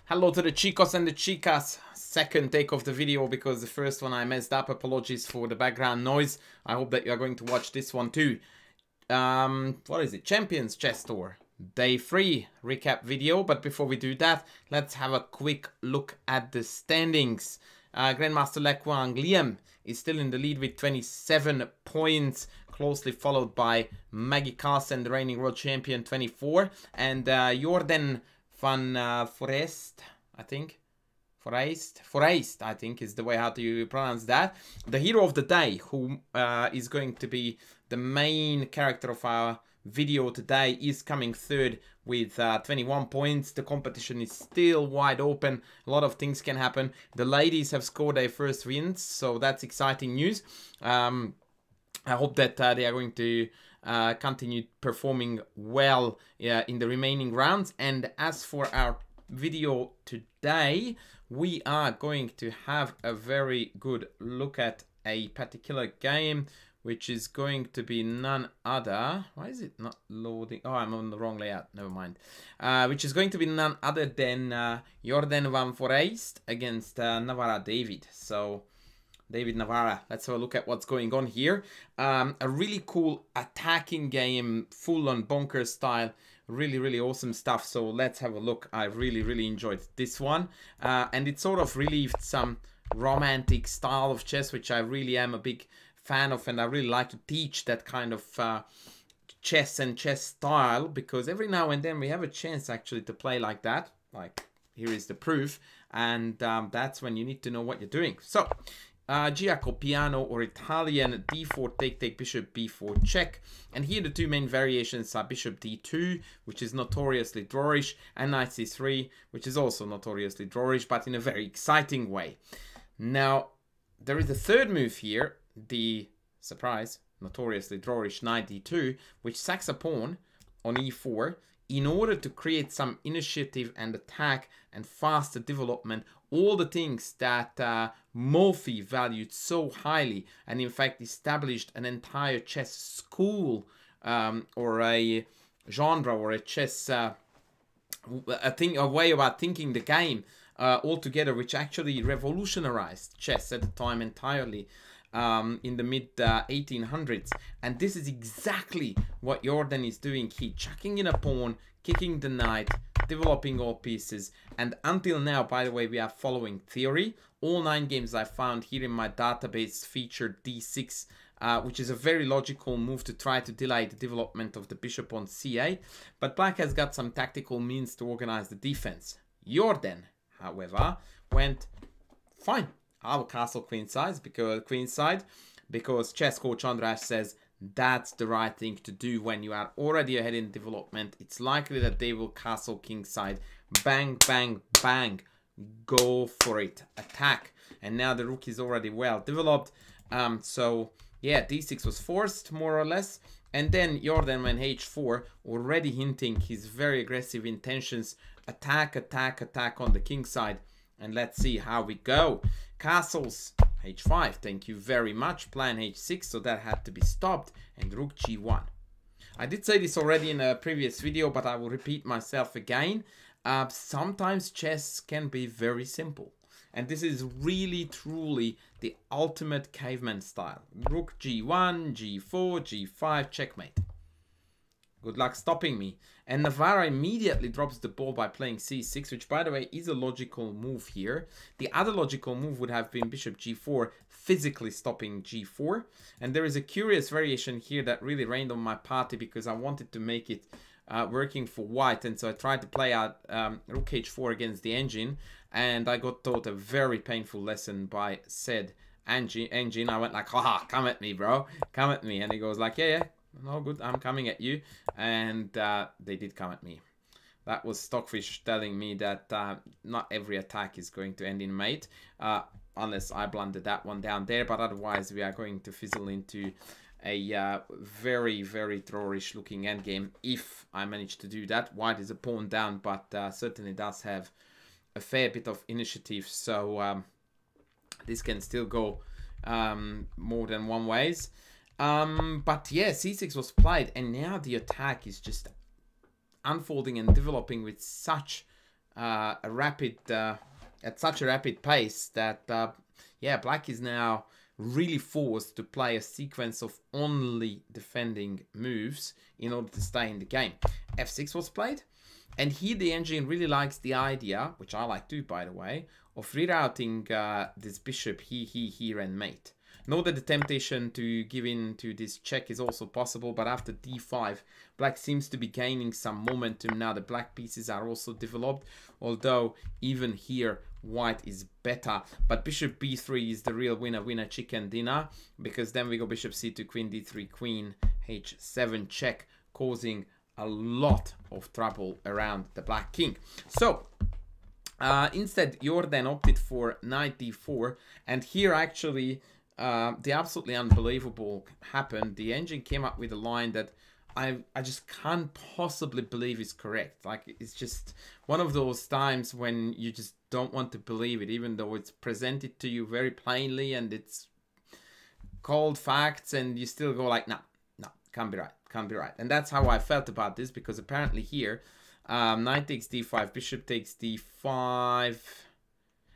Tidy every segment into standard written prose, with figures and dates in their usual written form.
Hello to the chicos and the chicas. Second take of the video because the first one I messed up. Apologies for the background noise. I hope that you are going to watch this one too. What is it? Champions Chess Tour. Day 3 recap video. But before we do that, let's have a quick look at the standings. Grandmaster Lequan Liam is still in the lead with 27 points. Closely followed by Maggie Carlsen, the reigning world champion, 24. And Jorden Van Foreest, I think. Foreest, I think, is the way how you pronounce that. The hero of the day, who is going to be the main character of our video today, is coming third with 21 points. The competition is still wide open. A lot of things can happen. The ladies have scored their first wins, so that's exciting news. I hope that they are going to continue performing well in the remaining rounds. And as for our video today, we are going to have a very good look at a particular game, which is going to be none other. Why is it not loading? Oh, I'm on the wrong layout. Never mind. Which is going to be none other than Jorden Van Foreest against Navara David. So David Navara. Let's have a look at what's going on here. A really cool attacking game, full on bonker style. Really awesome stuff. So let's have a look. I really enjoyed this one. And it sort of relieved some romantic style of chess, which I really am a big fan of. And I really like to teach that kind of chess and chess style, because every now and then we have a chance actually to play like that. Like, here is the proof. And that's when you need to know what you're doing. So Giaco piano or Italian, d4 take bishop b4 check, and here the two main variations are bishop d2, which is notoriously drawish, and knight c3, which is also notoriously drawish, but in a very exciting way. Now there is a third move here, the surprise notoriously drawish knight d2, which sacks a pawn on e4 in order to create some initiative and attack and faster development, all the things that Morphy valued so highly, and in fact established an entire chess school or a genre or a chess a way about thinking the game altogether, which actually revolutionized chess at the time entirely. In the mid 1800s, and this is exactly what Jorden is doing. He's chucking in a pawn, kicking the knight, developing all pieces, and until now, by the way, we are following theory. All 9 games I found here in my database featured d6, which is a very logical move to try to delay the development of the bishop on c8, but black has got some tactical means to organize the defense. Jorden, however, went fine. Our castle queenside because chess coach Andras says that's the right thing to do when you are already ahead in development. It's likely that they will castle kingside. Bang, bang, bang. Go for it. Attack. And now the rook is already well developed. So yeah, d6 was forced more or less. And then Jorden went h4, already hinting his very aggressive intentions. Attack, attack, attack on the king side. And let's see how we go. Castles h5, thank you very much. Plan h6, so that had to be stopped. And rook g1. I did say this already in a previous video, but I will repeat myself again. Sometimes chess can be very simple. And this is really, truly the ultimate caveman style. Rook g1, g4, g5, checkmate. Good luck stopping me. And Navara immediately drops the ball by playing c6, which, by the way, is a logical move here. The other logical move would have been bishop g4, physically stopping g4. And there is a curious variation here that really rained on my party because I wanted to make it working for white. And so I tried to play out rook h4 against the engine. And I got taught a very painful lesson by said engine. I went like, haha, come at me, bro. Come at me. And he goes like, yeah. No good, I'm coming at you. And they did come at me. That was Stockfish telling me that not every attack is going to end in mate. Unless I blundered that one down there. But otherwise we are going to fizzle into a very drawish looking endgame. If I manage to do that. White is a pawn down, but certainly does have a fair bit of initiative. So this can still go more than one ways. But yeah, c6 was played, and now the attack is just unfolding and developing with such at such a rapid pace that yeah, black is now really forced to play a sequence of only defending moves in order to stay in the game. f6 was played, and here the engine really likes the idea, which I like too, by the way, of rerouting this bishop here and mate. Know that the temptation to give in to this check is also possible, but after d5, black seems to be gaining some momentum now. The black pieces are also developed, although even here white is better. But bishop b3 is the real winner chicken dinner, because then we go bishop c2, queen d3, queen h7 check, causing a lot of trouble around the black king. So instead Jorden opted for knight d4, and here actually the absolutely unbelievable happened. The engine came up with a line that I just can't possibly believe is correct. Like, it's just one of those times when you just don't want to believe it, even though it's presented to you very plainly and it's cold facts, and you still go like, no, can't be right. And that's how I felt about this, because apparently here, knight takes d5, bishop takes d5.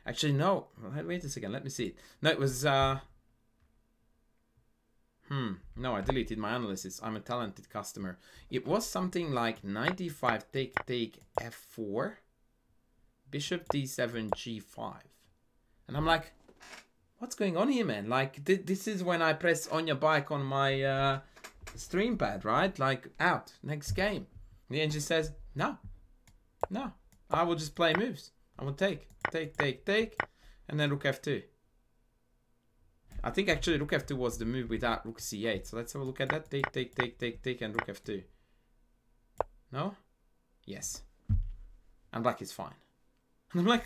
Actually, no, wait a second, let me see it. No, it was no, I deleted my analysis. I'm a talented customer. It was something like knight d5, take f4, bishop d7, g5. And I'm like, what's going on here, man? Like, this is when I press on your bike on my stream pad, right? Like, out, next game. The engine says, no, I will just play moves. I will take, and then rook f2. I think actually rook f2 was the move without rook c8. So let's have a look at that. Take, and rook f2. No? Yes. And black is fine. And I'm like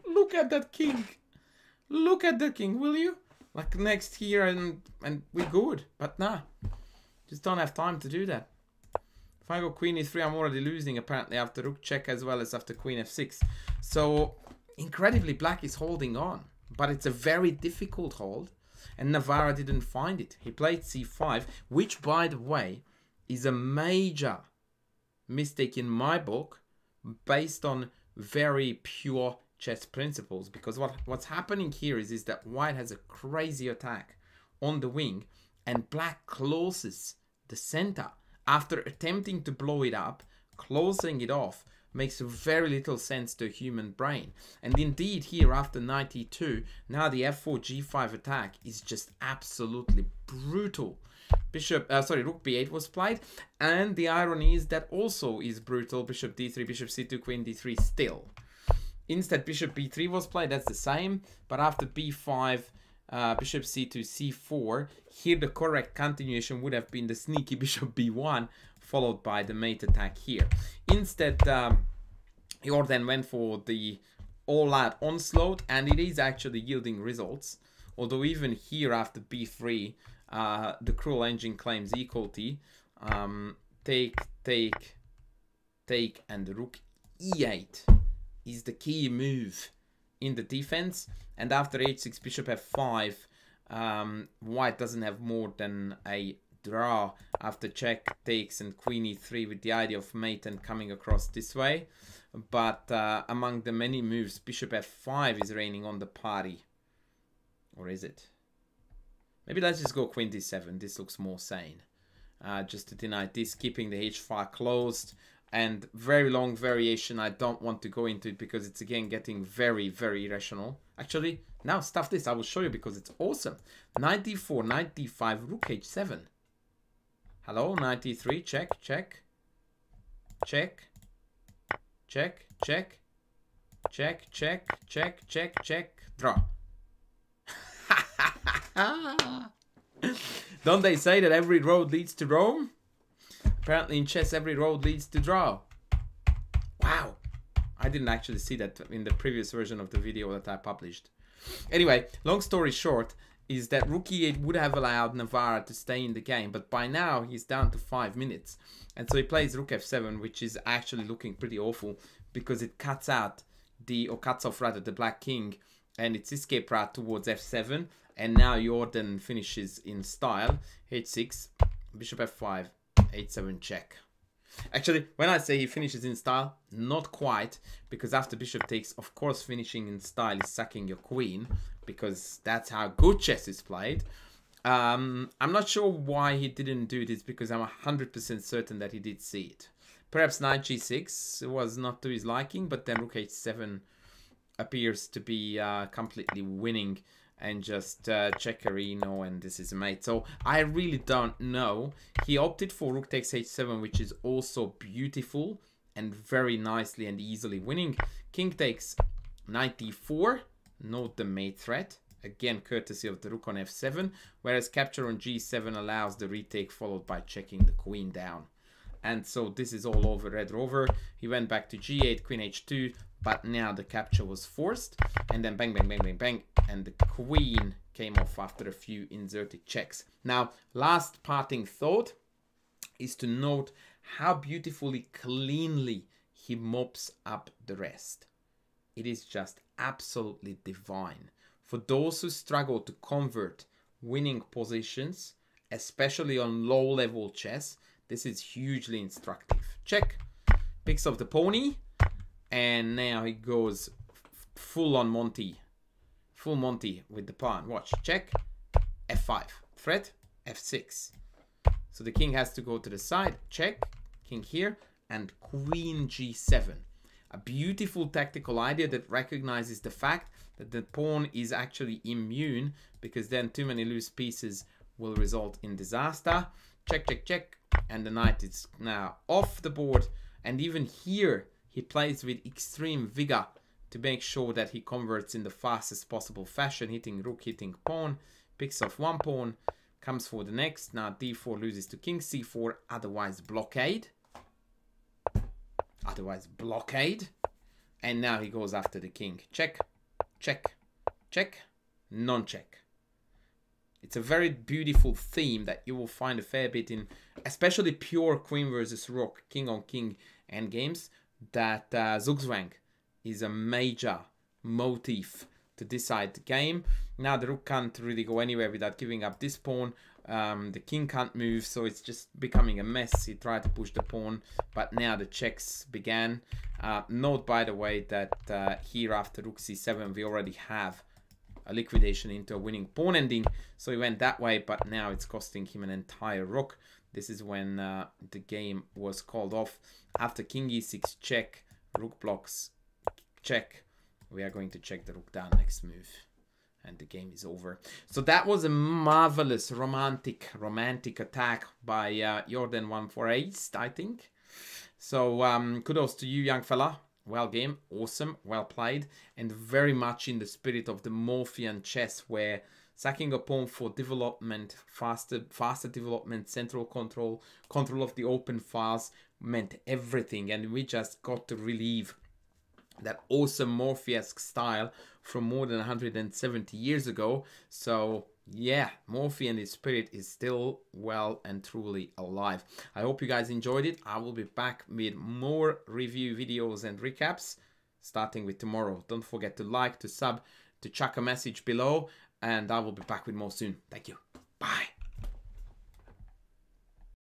look at that king. Look at the king, will you? Like, next here and we're good. But nah, just don't have time to do that. If I go queen e3, I'm already losing apparently after rook check, as well as after queen f6. So incredibly, black is holding on. But it's a very difficult hold, and Navara didn't find it. He played c5, which, by the way, is a major mistake in my book, based on very pure chess principles. Because what's happening here is that white has a crazy attack on the wing, and black closes the center. After attempting to blow it up, closing it off makes very little sense to a human brain. And indeed here, after knight e2, now the f4 g5 attack is just absolutely brutal. Rook b8 was played, and the irony is that also is brutal. Bishop d3, bishop c2, queen d3 still. Instead, bishop b3 was played, that's the same, but after b5, bishop c2, c4, here the correct continuation would have been the sneaky bishop b1, followed by the mate attack here. Instead, Jorden went for the all-out onslaught, and it is actually yielding results. Although even here after b3, the cruel engine claims equality. Take, and the rook e8 is the key move in the defense. And after h6, bishop f5, white doesn't have more than a draw after check, takes, and queen e3 with the idea of mate and coming across this way. But among the many moves, bishop f5 is reigning on the party. Or is it? Maybe let's just go queen d7. This looks more sane. Just to deny this, keeping the h-file closed. And very long variation. I don't want to go into it because it's again getting very, very irrational. Actually, now stuff this. I will show you because it's awesome. Knight d4, knight d5, rook h7. Hello, knight d3, check, check. Check. Check, check. Check, check, check, check, check. Draw. Don't they say that every road leads to Rome? Apparently in chess, every road leads to draw. Wow. I didn't actually see that in the previous version of the video that I published. Anyway, long story short is that rook e8 would have allowed Navara to stay in the game, but by now he's down to 5 minutes. And so he plays rook f7, which is actually looking pretty awful because it cuts out or cuts off rather the black king and its escape route towards f7. And now Jorden finishes in style. h6, bishop f5, h7 check. Actually, when I say he finishes in style, not quite, because after bishop takes, of course, finishing in style is sacking your queen, because that's how good chess is played. I'm not sure why he didn't do this, because I'm 100% certain that he did see it. Perhaps knight g6 was not to his liking, but then rook h7 appears to be completely winning, and just checkerino, and this is a mate. So I really don't know. He opted for rook takes h7, which is also beautiful and very nicely and easily winning. King takes knight d4, note the mate threat, again courtesy of the rook on f7, whereas capture on g7 allows the retake followed by checking the queen down. And so this is all over Red Rover. He went back to g8, queen h2, but now the capture was forced, and then bang, bang, bang, bang, bang, and the queen came off after a few inserted checks. Now, last parting thought is to note how beautifully, cleanly he mops up the rest. It is just absolutely divine. For those who struggle to convert winning positions, especially on low-level chess, this is hugely instructive. Check, picks up the pony, and now he goes full on Monty. Full Monty with the pawn. Watch, check, f5, threat, f6. So the king has to go to the side, check, king here, and queen g7. A beautiful tactical idea that recognizes the fact that the pawn is actually immune, because then too many loose pieces will result in disaster. Check, check, check, and the knight is now off the board, and even here he plays with extreme vigor to make sure that he converts in the fastest possible fashion, hitting rook, hitting pawn, picks off one pawn, comes for the next. Now d4 loses to king, c4, otherwise blockade. Otherwise blockade. And now he goes after the king. Check, check, check, non-check. It's a very beautiful theme that you will find a fair bit in, especially pure queen versus rook, king on king endgames, that Zugzwang is a major motif to decide the game. Now the rook can't really go anywhere without giving up this pawn. The king can't move, so it's just becoming a mess. He tried to push the pawn, but now the checks began. Note, by the way, that here after rook c7 we already have a liquidation into a winning pawn ending. So he went that way, but now it's costing him an entire rook. This is when the game was called off. After king e6 check, rook blocks check. We are going to check the rook down next move, and the game is over. So that was a marvelous romantic attack by Jorden Van Foreest, I think. So kudos to you, young fella. Well game, awesome, well played, and very much in the spirit of the Morphian chess, where sacking a pawn for development, faster development, central control of the open files meant everything, and we just got to relive that awesome Morphiesque style from more than 170 years ago. So yeah, Morphy and his spirit is still well and truly alive. I hope you guys enjoyed it. I will be back with more review videos and recaps starting with tomorrow. Don't forget to like, to sub, to chuck a message below, and I will be back with more soon. Thank you. Bye.